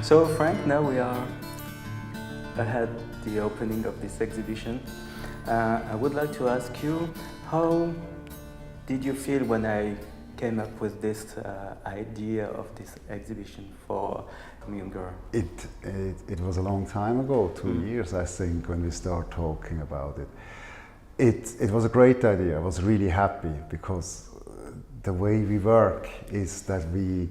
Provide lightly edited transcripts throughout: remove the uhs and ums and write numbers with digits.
So Frank, now we are ahead the opening of this exhibition. I would like to ask you, how did you feel when I came up with this idea of this exhibition for Tomi Ungerer? It was a long time ago, 2 years I think, when we start talking about it. It was a great idea. I was really happy because the way we work is that we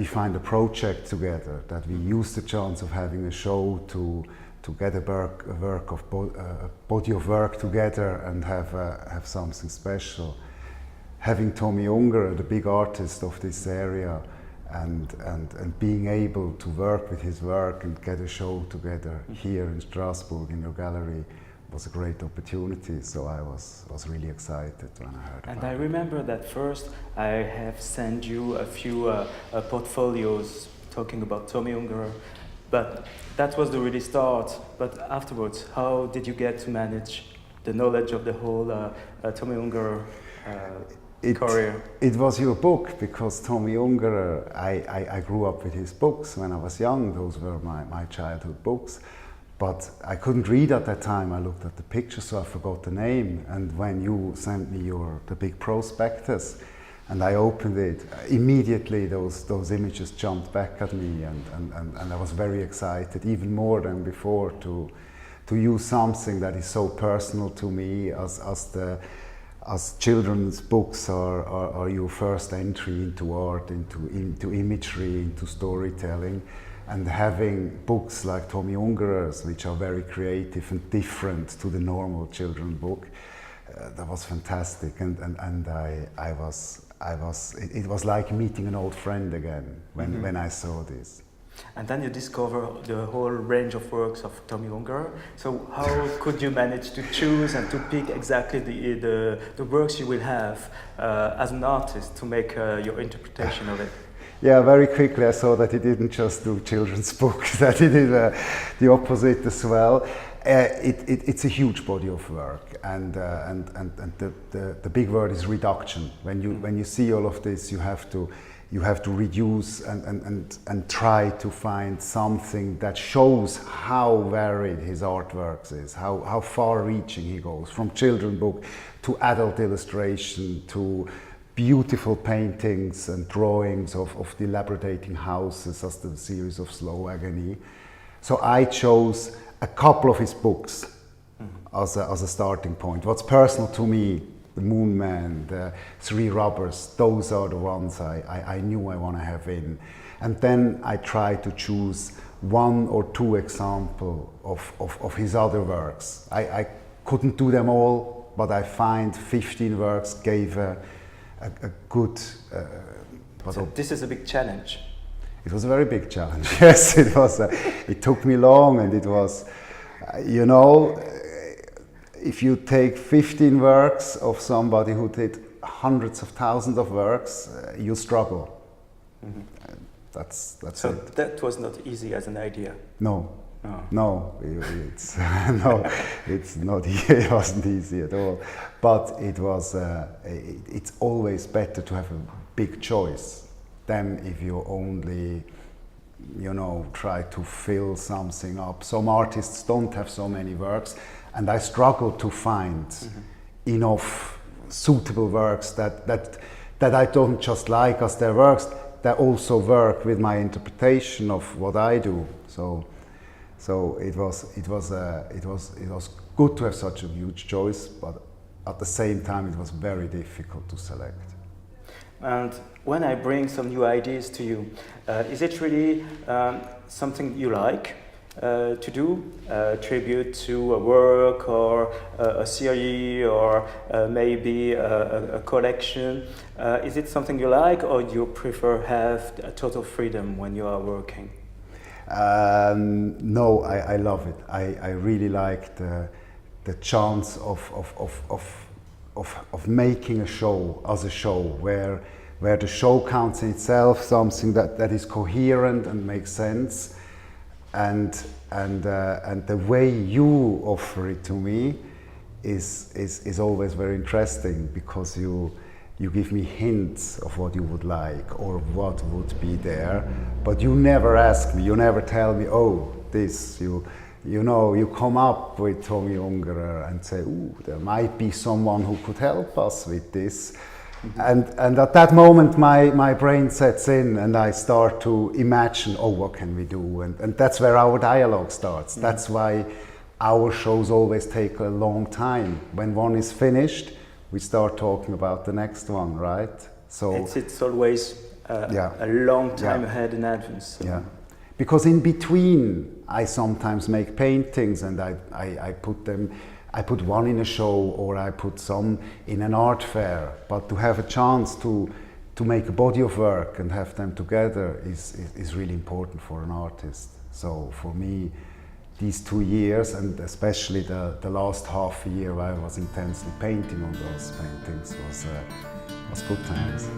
find a project together, that we use the chance of having a show to get a body of work together and have something special. Having Tomi Ungerer, the big artist of this area, and being able to work with his work and get a show together here in Strasbourg in your gallery was a great opportunity. So I was really excited when I heard about it. And I remember that first I have sent you a few portfolios talking about Tomi Ungerer, but that was the really start. But afterwards, how did you get to manage the knowledge of the whole Tomi Ungerer career? It was your book, because Tomi Ungerer, I grew up with his books when I was young. Those were my childhood books. But I couldn't read at that time. I looked at the picture, so I forgot the name. And when you sent me the big prospectus, and I opened it, immediately those images jumped back at me, and I was very excited, even more than before, to use something that is so personal to me, as children's books are your first entry into art, into imagery, into storytelling. And having books like Tomi Ungerer's, which are very creative and different to the normal children's book, that was fantastic. And it was like meeting an old friend again when I saw this. And then you discover the whole range of works of Tomi Ungerer. So how could you manage to choose and to pick exactly the works you will have as an artist to make your interpretation of it? Yeah, very quickly I saw that he didn't just do children's books, that he did the opposite as well. It's a huge body of work, and the big word is reduction. When you see all of this, you have to reduce and try to find something that shows how varied his artworks is, how far-reaching he goes, from children's book to adult illustration to beautiful paintings and drawings of dilapidating houses as the series of Slow Agony. So I chose a couple of his books as a starting point. What's personal to me, the Moon Man, the Three Rubbers, those are the ones I knew I want to have in. And then I try to choose 1 or 2 examples of his other works. I couldn't do them all, but I find 15 works gave a good... So this is a big challenge. It was a very big challenge, yes, it was. It took me long, and it was, you know, if you take 15 works of somebody who did hundreds of thousands of works, you struggle. That's so it. That was not easy as an idea? No. Oh. No, it's no, it's not. It wasn't easy at all. But it was. It's always better to have a big choice than if you only, you know, try to fill something up. Some artists don't have so many works, and I struggle to find enough suitable works that I don't just like as their works, that also work with my interpretation of what I do. So it was good to have such a huge choice, but at the same time it was very difficult to select. And when I bring some new ideas to you, is it really something you like to do? Tribute to a work or a series or maybe a collection? Is it something you like, or do you prefer have a total freedom when you are working? No, I love it. I really like the chance of making a show as a show, where the show counts in itself, something that is coherent and makes sense, and the way you offer it to me is always very interesting, because you you give me hints of what you would like or what would be there, but you never ask me, you never tell me, oh, this, you know, you come up with Tomi Ungerer and say, ooh, there might be someone who could help us with this. Mm-hmm. And at that moment my brain sets in and I start to imagine, oh, what can we do? And that's where our dialogue starts. Mm-hmm. That's why our shows always take a long time. When one is finished, we start talking about the next one, right? So it's always a long time ahead in advance. So. Yeah, because in between I sometimes make paintings and I put one in a show or I put some in an art fair. But to have a chance to make a body of work and have them together is really important for an artist. So for me, these 2 years, and especially the last half a year where I was intensely painting on those paintings, was good times.